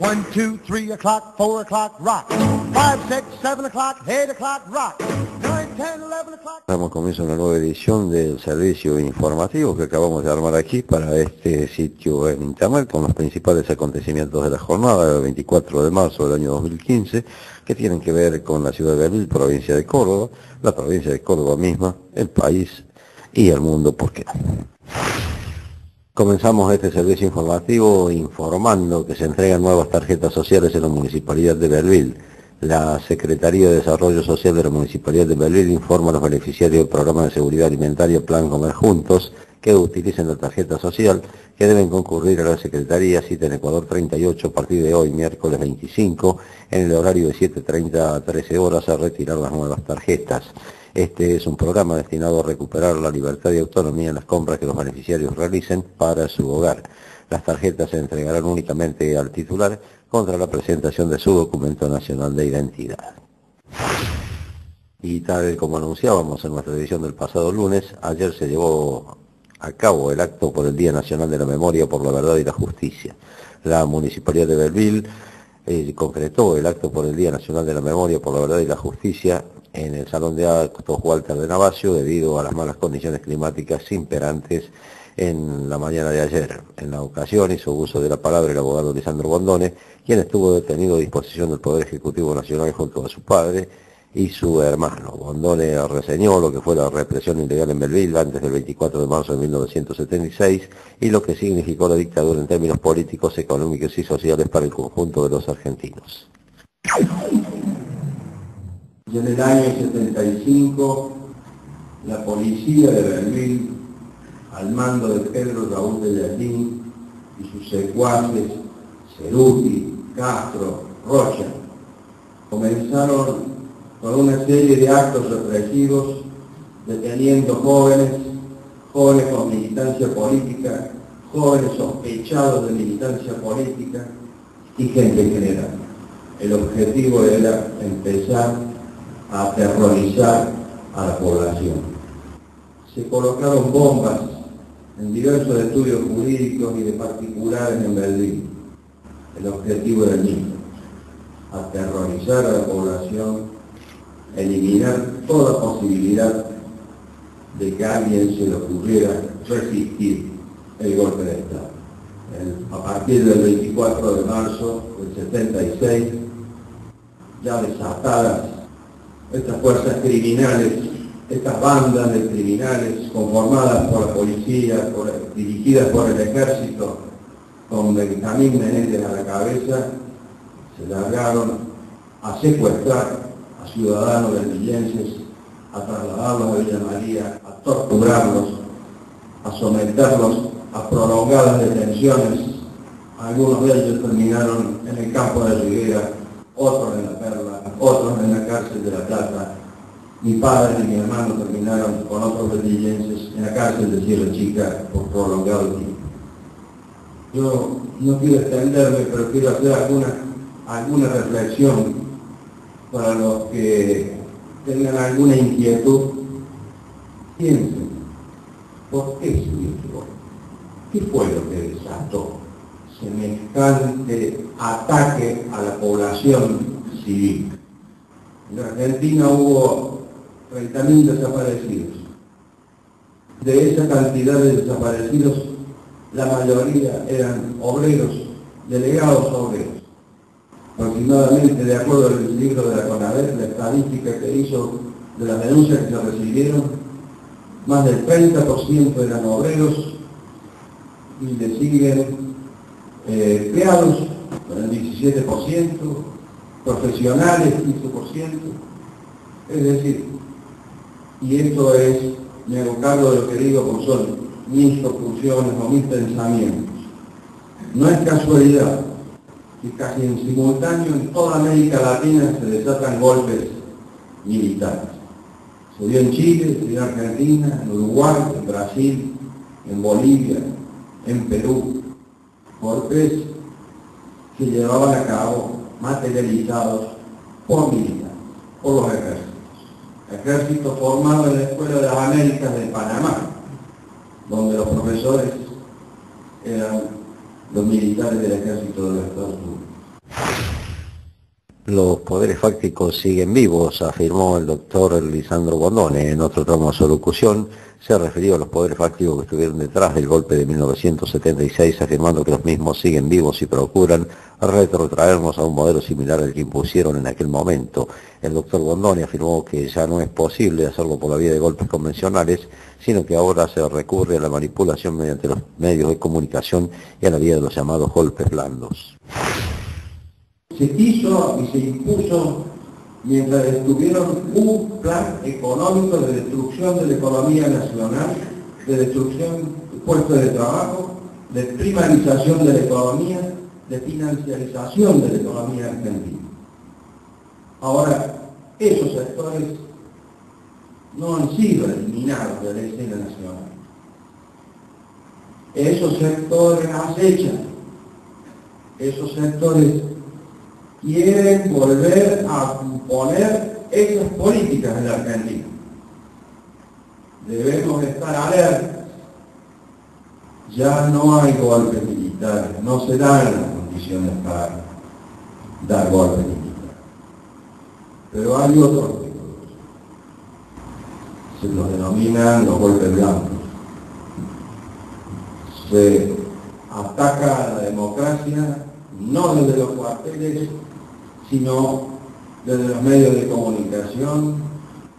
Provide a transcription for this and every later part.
1, 2, 3 o'clock, 4 o'clock, rock. 5, 6, 7 o'clock, 8 o'clock, rock. 9, 10, 11 o'clock. Damos comienzo a una nueva edición del servicio informativo que acabamos de armar aquí para este sitio en internet con los principales acontecimientos de la jornada del 24 de marzo del año 2015 que tienen que ver con la ciudad de Belville, provincia de Córdoba, la provincia de Córdoba misma, el país y el mundo, ¿por qué no? Comenzamos este servicio informativo informando que se entregan nuevas tarjetas sociales en la Municipalidad de Belville. La Secretaría de Desarrollo Social de la Municipalidad de Belville informa a los beneficiarios del Programa de Seguridad Alimentaria Plan Comer Juntos que utilicen la tarjeta social, que deben concurrir a la Secretaría, cita en Ecuador 38, a partir de hoy, miércoles 25, en el horario de 7:30 a 13 horas, a retirar las nuevas tarjetas. Este es un programa destinado a recuperar la libertad y autonomía en las compras que los beneficiarios realicen para su hogar. Las tarjetas se entregarán únicamente al titular contra la presentación de su documento nacional de identidad. Y tal como anunciábamos en nuestra edición del pasado lunes, ayer se llevó a cabo el acto por el Día Nacional de la Memoria por la Verdad y la Justicia. La Municipalidad de Belville concretó el acto por el Día Nacional de la Memoria por la Verdad y la Justicia en el Salón de Actos Walter de Navacio debido a las malas condiciones climáticas imperantes en la mañana de ayer. En la ocasión hizo uso de la palabra el abogado Lisandro Bondone, quien estuvo detenido a disposición del Poder Ejecutivo Nacional junto a su padre y su hermano. Bondone reseñó lo que fue la represión ilegal en Belville antes del 24 de marzo de 1976 y lo que significó la dictadura en términos políticos, económicos y sociales para el conjunto de los argentinos. Y en el año 75, la policía de Belville, al mando de Pedro Raúl de Llatín y sus secuaces, Ceruti, Castro, Rocha, comenzaron con una serie de actos represivos, deteniendo jóvenes con militancia política, jóvenes sospechados de militancia política y gente en general. El objetivo era empezar a aterrorizar a la población. Se colocaron bombas en diversos estudios jurídicos y de particulares en Belville. El objetivo era el mismo: aterrorizar a la población, eliminar toda posibilidad de que a alguien se le ocurriera resistir el golpe de Estado. A partir del 24 de marzo del 76, ya desatadas estas fuerzas criminales, estas bandas de criminales conformadas por la policía, dirigidas por el ejército, con Benjamín Menéndez a la cabeza, se largaron a secuestrar a ciudadanos belvillenses, a trasladarlos a Villa María, a torturarlos, a someterlos a prolongadas detenciones. Algunos de ellos terminaron en el campo de Rivera, otros en la Perla, otros en la cárcel de La Plata. Mi padre y mi hermano terminaron con otros belvillenses en la cárcel de Cielo Chica por prolongado tiempo. Yo no quiero extenderme, pero quiero hacer alguna reflexión para los que tengan alguna inquietud. Piensen, ¿por qué se hizo? ¿Qué fue lo que desató semejante ataque a la población civil? En Argentina hubo 30.000 desaparecidos. De esa cantidad de desaparecidos, la mayoría eran obreros, delegados obreros. Aproximadamente, de acuerdo al libro de la CONADER, la estadística que hizo de las denuncias que se recibieron, más del 30% eran obreros y le siguen empleados con el 17%, profesionales 15%, es decir, y esto es, me hago cargo de lo que digo porque son mis conclusiones o mis pensamientos. No es casualidad que casi en simultáneo en toda América Latina se desatan golpes militares. Se dio en Chile, se dio en Argentina, en Uruguay, en Brasil, en Bolivia, en Perú. Golpes que llevaban a cabo materializados por militares, por los ejércitos. Ejército formado en la Escuela de las Américas de Panamá, donde los profesores eran los militares del ejército de los Estados Unidos. Los poderes fácticos siguen vivos, afirmó el doctor Lisandro Bondone. En otro tramo de su locución se refirió a los poderes fácticos que estuvieron detrás del golpe de 1976, afirmando que los mismos siguen vivos y procuran retrotraernos a un modelo similar al que impusieron en aquel momento. El doctor Bondone afirmó que ya no es posible hacerlo por la vía de golpes convencionales, sino que ahora se recurre a la manipulación mediante los medios de comunicación y a la vía de los llamados golpes blandos. Se quiso y se impuso mientras estuvieron un plan económico de destrucción de la economía nacional, de destrucción de puestos de trabajo, de primarización de la economía, de financiarización de la economía argentina. Ahora, esos sectores no han sido eliminados de la escena nacional. Esos sectores acechan, esos sectores quieren volver a imponer esas políticas en la Argentina. Debemos estar alertas. Ya no hay golpes militares, no se dan las condiciones para dar golpes militares. Pero hay otros métodos. Se los denominan los golpes blancos. Se ataca a la democracia no desde los cuarteles, sino desde los medios de comunicación,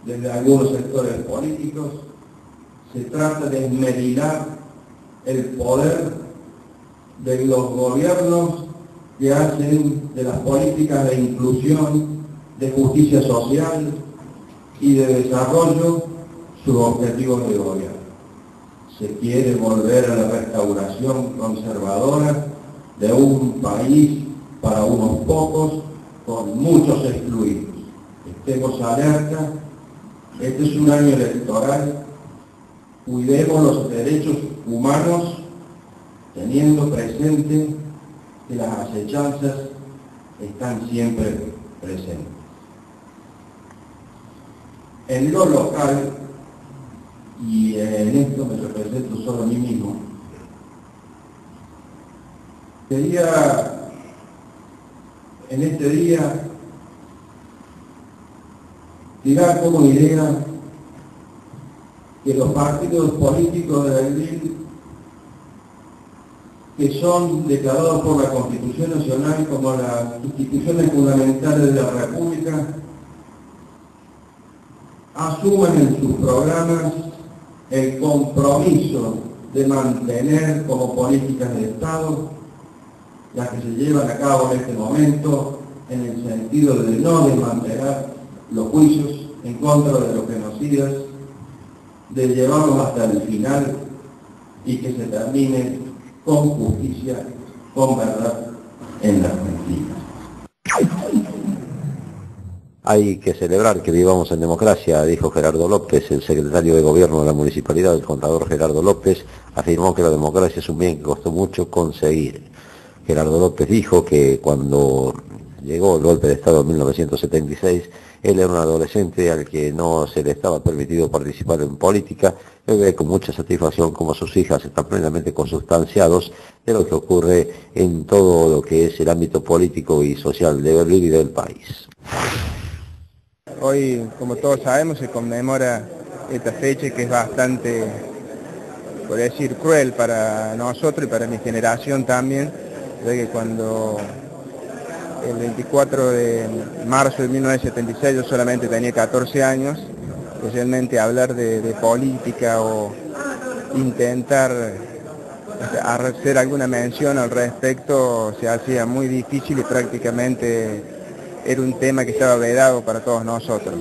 desde algunos sectores políticos. Se trata de esmerilar el poder de los gobiernos que hacen de las políticas de inclusión, de justicia social y de desarrollo sus objetivos de gobierno. Se quiere volver a la restauración conservadora de un país para unos pocos, con muchos excluidos. Estemos alerta, este es un año electoral, cuidemos los derechos humanos, teniendo presente que las acechanzas están siempre presentes. En lo local, y en esto me represento solo a mí mismo, quería en este día tirar como idea que los partidos políticos de Berlín, que son declarados por la Constitución Nacional como las instituciones fundamentales de la República, asuman en sus programas el compromiso de mantener como políticas de Estado las que se llevan a cabo en este momento, en el sentido de no desmantelar los juicios en contra de los genocidas, de llevarlos hasta el final y que se termine con justicia, con verdad en la Argentina. Hay que celebrar que vivamos en democracia, dijo Gerardo López. El secretario de Gobierno de la Municipalidad, el contador Gerardo López, afirmó que la democracia es un bien que costó mucho conseguir. Gerardo López dijo que cuando llegó el golpe de Estado en 1976, él era un adolescente al que no se le estaba permitido participar en política. Él ve con mucha satisfacción como sus hijas están plenamente consustanciados de lo que ocurre en todo lo que es el ámbito político y social de Berlín y del país. Hoy, como todos sabemos, se conmemora esta fecha que es bastante, por decir, cruel para nosotros y para mi generación también, de que cuando el 24 de marzo de 1976 yo solamente tenía 14 años, realmente hablar de política o intentar hacer alguna mención al respecto se hacía muy difícil y prácticamente era un tema que estaba vedado para todos nosotros.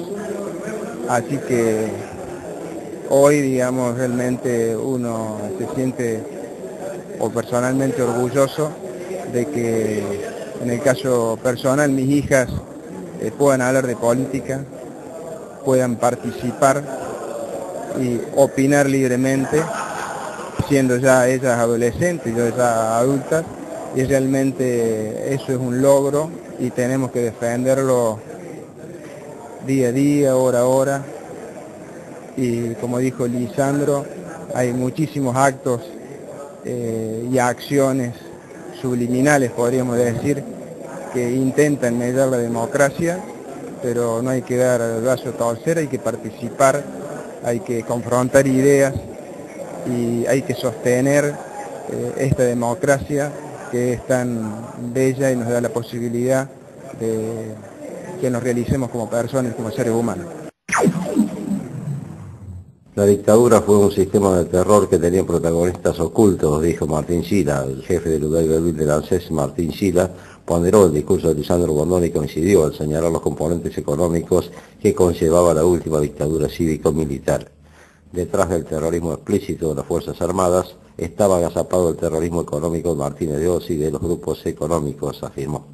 Así que hoy, digamos, realmente uno se siente, o personalmente, orgulloso de que, en el caso personal, mis hijas puedan hablar de política, puedan participar y opinar libremente, siendo ya ellas adolescentes, yo ya adultas, y realmente eso es un logro y tenemos que defenderlo día a día, hora a hora. Y como dijo Lisandro, hay muchísimos actos y acciones subliminales, podríamos decir, que intentan mediar la democracia, pero no hay que dar el brazo a torcer, hay que participar, hay que confrontar ideas y hay que sostener esta democracia que es tan bella y nos da la posibilidad de que nos realicemos como personas, como seres humanos. La dictadura fue un sistema de terror que tenía protagonistas ocultos, dijo Martín Sila. El jefe del UDEL Belville del ANSES, Martín Sila, ponderó el discurso de Lisandro Bondone y coincidió al señalar los componentes económicos que conllevaba la última dictadura cívico-militar. Detrás del terrorismo explícito de las Fuerzas Armadas estaba agazapado el terrorismo económico de Martínez de Oz y de los grupos económicos, afirmó.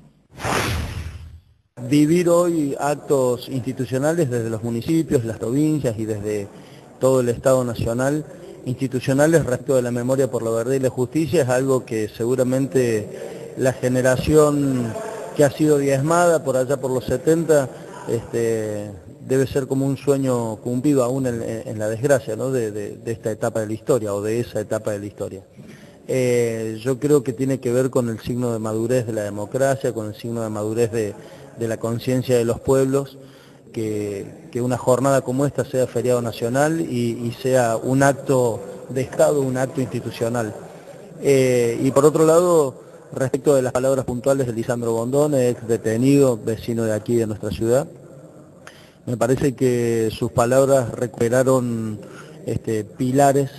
Vivir hoy actos institucionales desde los municipios, las provincias y desde todo el Estado Nacional, institucionales respecto de la memoria por la verdad y la justicia, es algo que seguramente la generación que ha sido diezmada por allá por los 70, debe ser como un sueño cumplido aún en la desgracia, ¿no? de esta etapa de la historia o de esa etapa de la historia. Yo creo que tiene que ver con el signo de madurez de la democracia, con el signo de madurez de la conciencia de los pueblos, que una jornada como esta sea feriado nacional y sea un acto de Estado, un acto institucional. Y por otro lado, respecto de las palabras puntuales de Lisandro Bondone, ex detenido, vecino de aquí de nuestra ciudad, me parece que sus palabras recuperaron pilares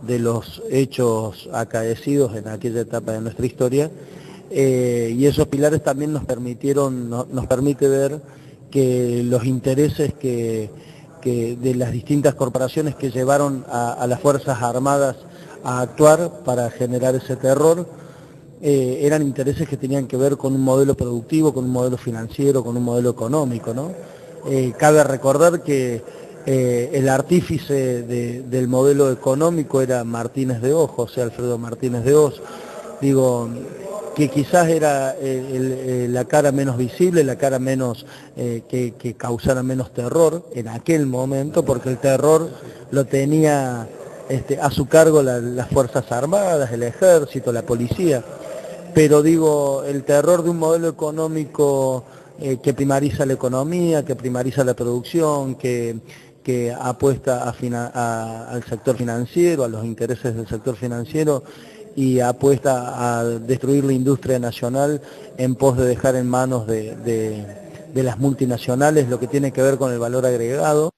de los hechos acaecidos en aquella etapa de nuestra historia, y esos pilares también nos permite ver que los intereses que de las distintas corporaciones que llevaron a las Fuerzas Armadas a actuar para generar ese terror, eran intereses que tenían que ver con un modelo productivo, con un modelo financiero, con un modelo económico, ¿no? Cabe recordar que el artífice del modelo económico era Martínez de Oz, José Alfredo Martínez de Oz, digo, que quizás era la cara menos visible, la cara menos que causara menos terror en aquel momento, porque el terror lo tenía a su cargo las Fuerzas Armadas, el Ejército, la Policía, pero digo, el terror de un modelo económico que primariza la economía, que primariza la producción, que apuesta al sector financiero, a los intereses del sector financiero, y apuesta a destruir la industria nacional en pos de dejar en manos de las multinacionales lo que tiene que ver con el valor agregado.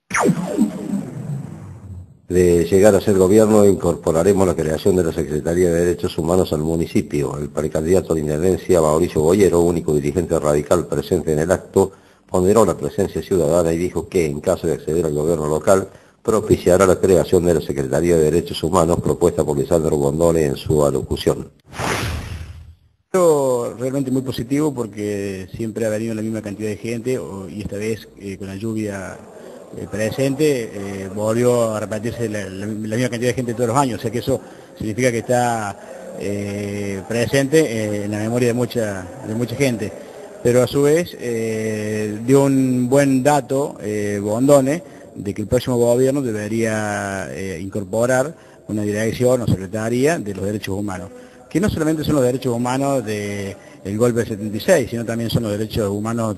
De llegar a ser gobierno, incorporaremos la creación de la Secretaría de Derechos Humanos al municipio. El precandidato a la intendencia, Mauricio Boyero, único dirigente radical presente en el acto, ponderó la presencia ciudadana y dijo que, en caso de acceder al gobierno local, propiciará la creación de la Secretaría de Derechos Humanos propuesta por Lisandro Bondone en su alocución. Realmente muy positivo porque siempre ha venido la misma cantidad de gente y esta vez con la lluvia presente volvió a repetirse la misma cantidad de gente todos los años, o sea que eso significa que está presente en la memoria de mucha gente, pero a su vez dio un buen dato Bondone de que el próximo gobierno debería incorporar una dirección o secretaría de los derechos humanos, que no solamente son los derechos humanos del golpe del 76, sino también son los derechos humanos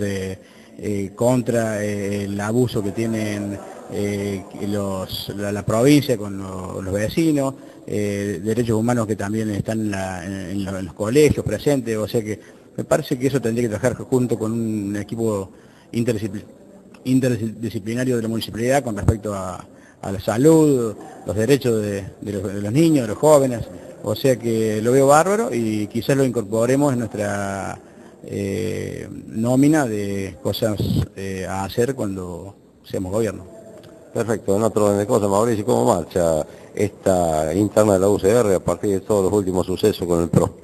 contra el abuso que tienen la provincia con los vecinos, derechos humanos que también están en los colegios presentes, o sea que me parece que eso tendría que trabajar junto con un equipo interdisciplinario de la municipalidad con respecto a la salud, los derechos de los niños, de los jóvenes, o sea que lo veo bárbaro y quizás lo incorporemos en nuestra nómina de cosas a hacer cuando seamos gobierno. Perfecto, en otro orden de cosas, Mauricio, ¿cómo marcha esta interna de la UCR a partir de todos los últimos sucesos con el PRO?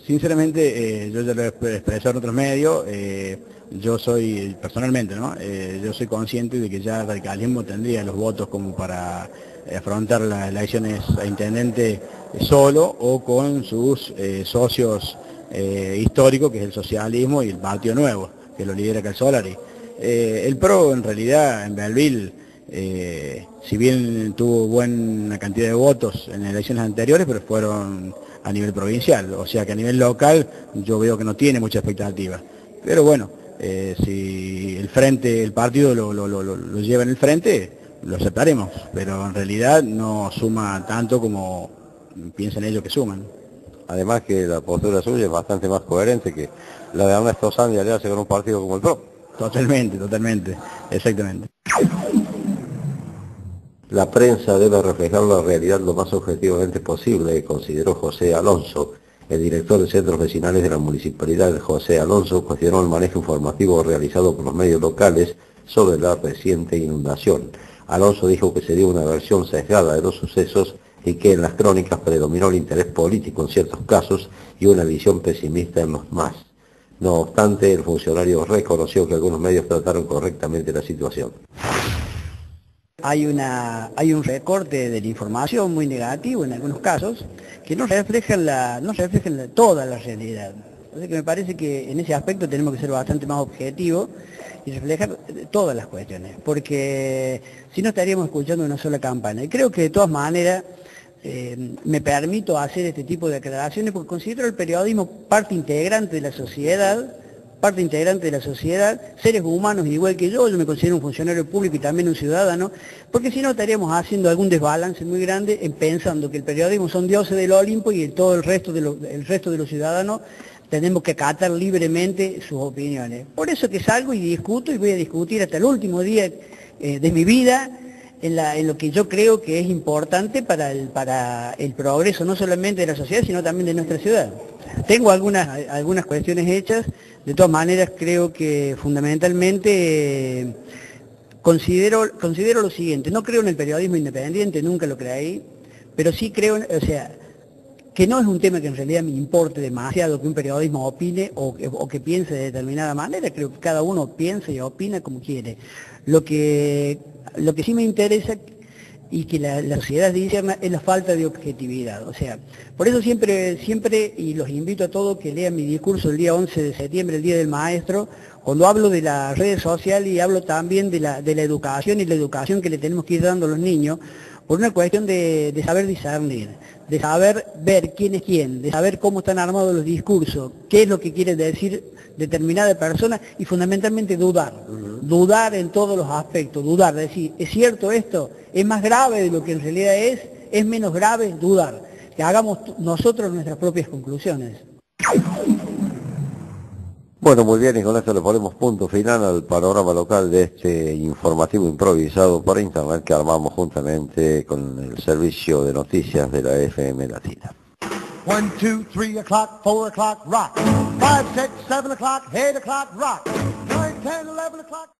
Sinceramente, yo ya lo he expresado en otros medios, yo soy, personalmente, ¿no? Yo soy consciente de que ya el radicalismo tendría los votos como para afrontar las elecciones a intendente solo o con sus socios históricos, que es el socialismo y el Partido Nuevo, que lo lidera Calzolari. El PRO, en realidad, en Belville, si bien tuvo buena cantidad de votos en elecciones anteriores, pero fueron a nivel provincial, o sea que a nivel local yo veo que no tiene mucha expectativa. Pero bueno, si el partido lo lleva en el frente, lo aceptaremos, pero en realidad no suma tanto como piensan ellos que suman. Además que la postura suya es bastante más coherente que la de Ernesto Sanz de aliarse con un partido como el PRO. Totalmente, exactamente. La prensa debe reflejar la realidad lo más objetivamente posible, consideró José Alonso. El director de centros vecinales de la municipalidad, José Alonso, cuestionó el manejo informativo realizado por los medios locales sobre la reciente inundación. Alonso dijo que se dio una versión sesgada de los sucesos y que en las crónicas predominó el interés político en ciertos casos y una visión pesimista en los más. No obstante, el funcionario reconoció que algunos medios trataron correctamente la situación. Hay un recorte de la información muy negativo en algunos casos que no reflejan toda la realidad. Así que me parece que en ese aspecto tenemos que ser bastante más objetivos y reflejar todas las cuestiones, porque si no estaríamos escuchando una sola campana. Y creo que de todas maneras me permito hacer este tipo de aclaraciones porque considero el periodismo parte integrante de la sociedad, seres humanos igual que yo me considero un funcionario público y también un ciudadano, porque si no estaríamos haciendo algún desbalance muy grande en pensando que el periodismo son dioses del Olimpo y todo el resto de los ciudadanos tenemos que acatar libremente sus opiniones. Por eso que salgo y discuto y voy a discutir hasta el último día de mi vida en lo que yo creo que es importante para el progreso no solamente de la sociedad sino también de nuestra ciudad. Tengo algunas cuestiones hechas, de todas maneras creo que fundamentalmente considero lo siguiente, no creo en el periodismo independiente, nunca lo creí, pero sí creo, que no es un tema que en realidad me importe demasiado que un periodismo opine o que piense de determinada manera, creo que cada uno piensa y opina como quiere. Lo que sí me interesa y que la sociedad discierna es la falta de objetividad. O sea, por eso siempre, y los invito a todos que lean mi discurso el día 11 de septiembre, el Día del Maestro, cuando hablo de las redes sociales y hablo también de la educación y la educación que le tenemos que ir dando a los niños, por una cuestión de saber discernir, de saber ver quién es quién, de saber cómo están armados los discursos, qué es lo que quiere decir determinada persona y fundamentalmente dudar en todos los aspectos, dudar, decir, ¿es cierto esto? ¿Es más grave de lo que en realidad es? ¿Es menos grave? Dudar, que hagamos nosotros nuestras propias conclusiones. Bueno, muy bien, y con esto le ponemos punto final al panorama local de este informativo improvisado por internet que armamos juntamente con el servicio de noticias de la FM Latina. 1, 2, 3 o'clock, 4 o'clock, rock. 5, 6, 7 o'clock, 8 o'clock, rock. 9, 10, 11 o'clock.